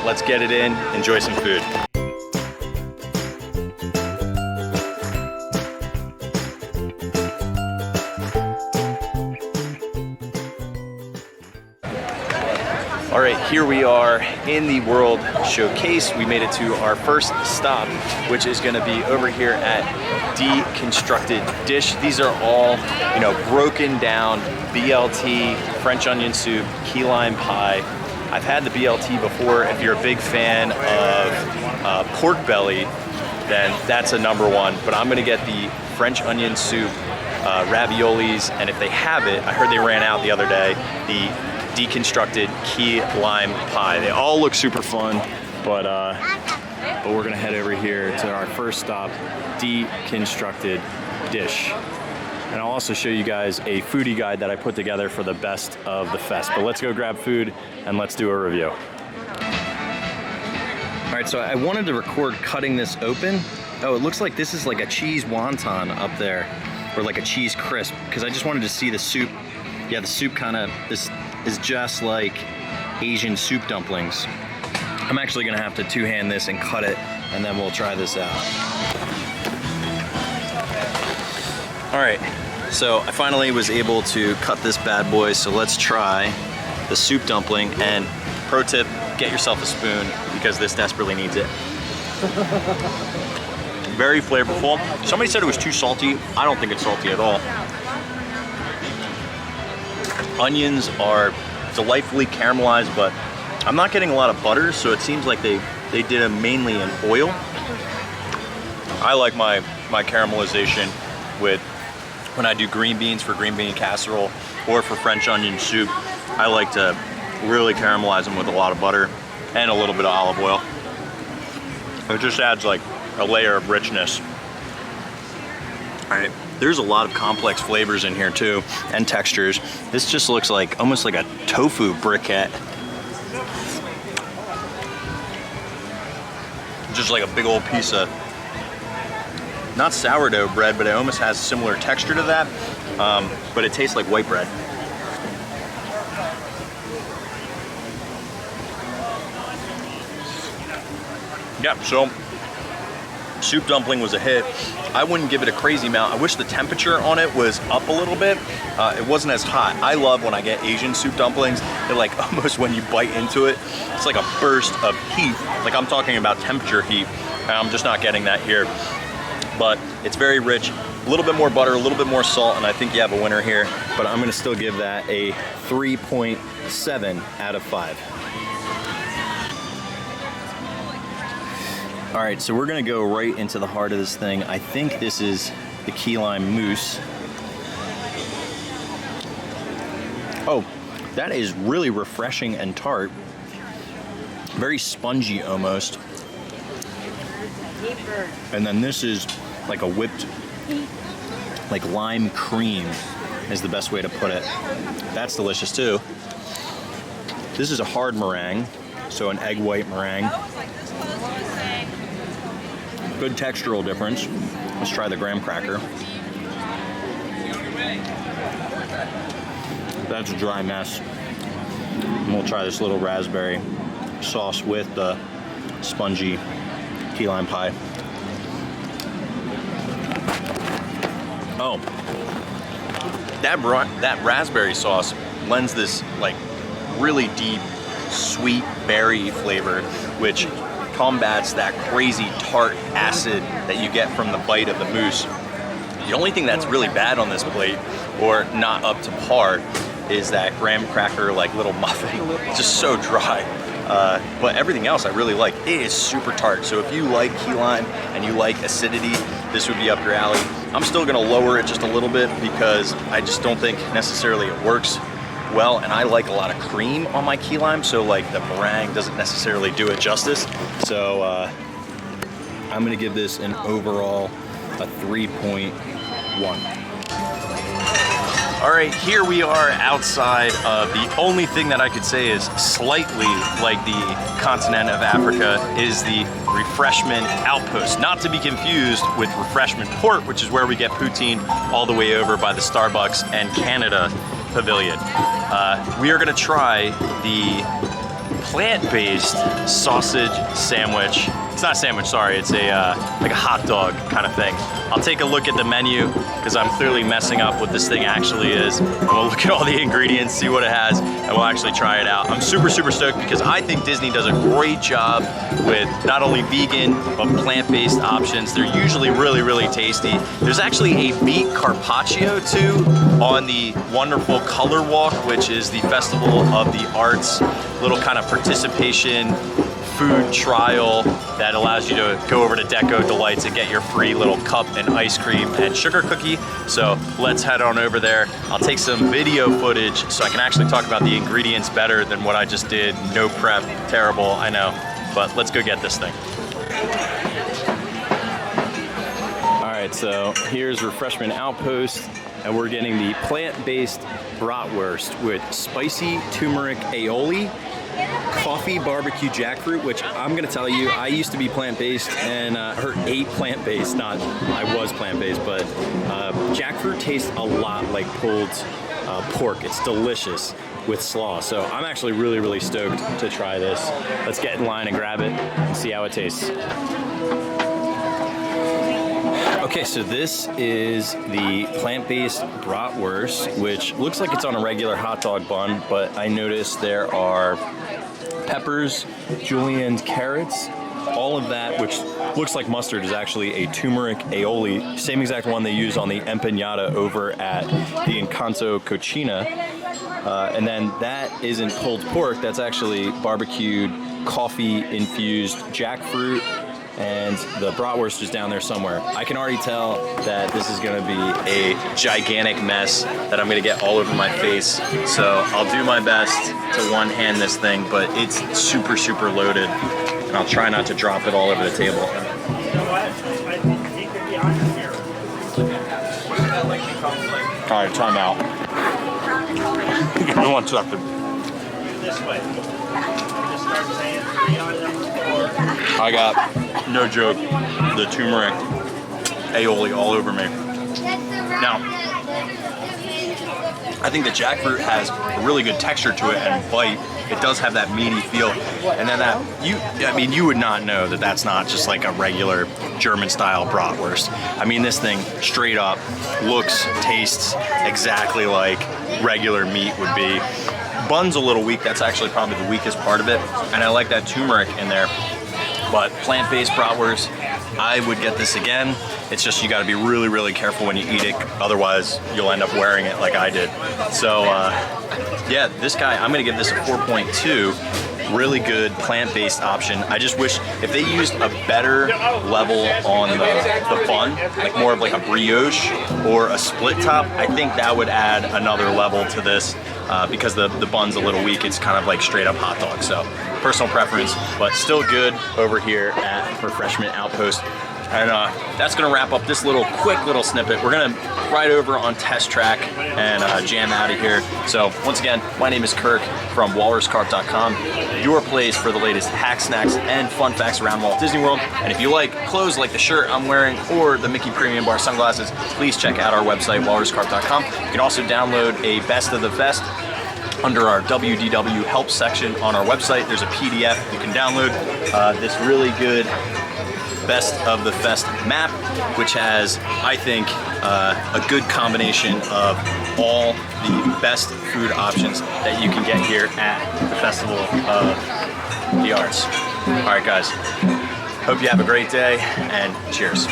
Let's get it in, enjoy some food. All right, here we are in the World Showcase. We made it to our first stop, which is gonna be over here at Deconstructed Dish. These are all, broken down BLT, French onion soup, key lime pie. I've had the BLT before. If you're a big fan of pork belly, then that's a #1. But I'm gonna get the French onion soup, raviolis, and if they have it, I heard they ran out the other day, the Deconstructed key lime pie. They all look super fun, but we're gonna head over here to our first stop, Deconstructed Dish. And I'll also show you guys a foodie guide that I put together for the best of the fest. But let's go grab food and let's do a review. All right, so I wanted to record cutting this open. Oh, it looks like this is like a cheese wonton up there, or like a cheese crisp, because I just wanted to see the soup. Yeah, the soup this is just like Asian soup dumplings. I'm actually gonna have to two-hand this and cut it, and then we'll try this out. All right, so I finally was able to cut this bad boy, so let's try the soup dumpling. And pro tip, get yourself a spoon because this desperately needs it. Very flavorful. Somebody said it was too salty. I don't think it's salty at all. Onions are delightfully caramelized, but I'm not getting a lot of butter, so it seems like they did them mainly in oil. I like my caramelization with when I do green beans for green bean casserole or for French onion soup. I like to really caramelize them with a lot of butter and a little bit of olive oil. It just adds like a layer of richness. All right. There's a lot of complex flavors in here too, and textures. This just looks like almost like a tofu briquette. Just like a big old piece of, not sourdough bread, but it almost has a similar texture to that, but it tastes like white bread. Yeah, so soup dumpling was a hit. I wouldn't give it a crazy amount. I wish the temperature on it was up a little bit. It wasn't as hot. I love when I get Asian soup dumplings. They're like almost when you bite into it, it's like a burst of heat. Like I'm talking about temperature heat. And I'm just not getting that here. But it's very rich. A little bit more butter, a little bit more salt, and I think you have a winner here. But I'm gonna still give that a 3.7 out of 5. All right, so we're gonna go right into the heart of this thing. I think this is the key lime mousse. Oh, that is really refreshing and tart. Very spongy almost. And then this is like a whipped, like lime cream is the best way to put it. That's delicious too. This is a hard meringue, so an egg white meringue. Good textural difference. Let's try the graham cracker. That's a dry mess. And we'll try this little raspberry sauce with the spongy key lime pie. Oh, that raspberry sauce lends this like really deep, sweet berry flavor, which combats that crazy tart acid that you get from the bite of the mousse. The only thing that's really bad on this plate, or not up to par, is that graham cracker like little muffin. It's just so dry. But everything else I really like. It is super tart. So if you like key lime and you like acidity, this would be up your alley. I'm still gonna lower it just a little bit because I just don't think necessarily it works well, and I like a lot of cream on my key lime, so like the meringue doesn't necessarily do it justice. So I'm gonna give this an overall a 3.1. All right, here we are outside of the only thing that I could say is slightly like the continent of Africa is the Refreshment Outpost. Not to be confused with Refreshment Port, which is where we get poutine all the way over by the Starbucks and Canada Pavilion. We are gonna try the plant-based sausage sandwich. It's not a sandwich, sorry. It's a like a hot dog kind of thing. I'll take a look at the menu because I'm clearly messing up what this thing actually is. And we'll look at all the ingredients, see what it has, and we'll actually try it out. I'm super, super stoked because I think Disney does a great job with not only vegan, but plant-based options. They're usually really, really tasty. There's actually a meat carpaccio too on the wonderful Color Walk, which is the Festival of the Arts, little kind of participation food trial that allows you to go over to Deco Delights and get your free little cup and ice cream and sugar cookie. So let's head on over there. I'll take some video footage so I can actually talk about the ingredients better than what I just did. No prep, terrible, I know, but let's go get this thing. All right, so here's Refreshment Outpost, and we're getting the plant-based bratwurst with spicy turmeric aioli, coffee barbecue jackfruit, which I'm gonna tell you, I used to be plant-based and ate plant-based, not I was plant-based, but jackfruit tastes a lot like pulled pork. It's delicious with slaw. So I'm actually really, really stoked to try this. Let's get in line and grab it and see how it tastes. Okay, so this is the plant-based bratwurst, which looks like it's on a regular hot dog bun, but I noticed there are peppers, julienne carrots, all of that, which looks like mustard, is actually a turmeric aioli, same exact one they use on the empanada over at the Encanto Cochina. And then that isn't pulled pork, that's actually barbecued, coffee-infused jackfruit, and the bratwurst is down there somewhere. I can already tell that this is gonna be a gigantic mess that I'm gonna get all over my face. So I'll do my best to one-hand this thing, but it's super, super loaded. And I'll try not to drop it all over the table. All right, time out. Give me 1 second. This way. I got, no joke, the turmeric aioli all over me. Now, I think the jackfruit has a really good texture to it and bite. It does have that meaty feel. And then that, you would not know that that's not just like a regular German style bratwurst. I mean, this thing straight up looks, tastes exactly like regular meat would be. Bun's a little weak, that's actually probably the weakest part of it. And I like that turmeric in there. But plant-based bratwurst, I would get this again. It's just you gotta be really, really careful when you eat it. Otherwise, you'll end up wearing it like I did. So, yeah, this guy, I'm gonna give this a 4.2. Really good plant-based option. I just wish if they used a better level on the bun, like more of like a brioche or a split top, I think that would add another level to this because the bun's a little weak. It's kind of like straight up hot dog. So personal preference, but still good over here at Refreshment Outpost. And that's gonna wrap up this quick little snippet. We're gonna ride over on Test Track and jam out of here. So once again, my name is Kirk from walruscarp.com, your place for the latest hack snacks and fun facts around Walt Disney World. And if you like clothes like the shirt I'm wearing or the Mickey Premium Bar sunglasses, please check out our website, walruscarp.com. You can also download a Best of the Fest under our WDW help section on our website. There's a PDF you can download. This really good Best of the Fest map, which has, I think, a good combination of all the best food options that you can get here at the Festival of the Arts. All right, guys, hope you have a great day, and cheers.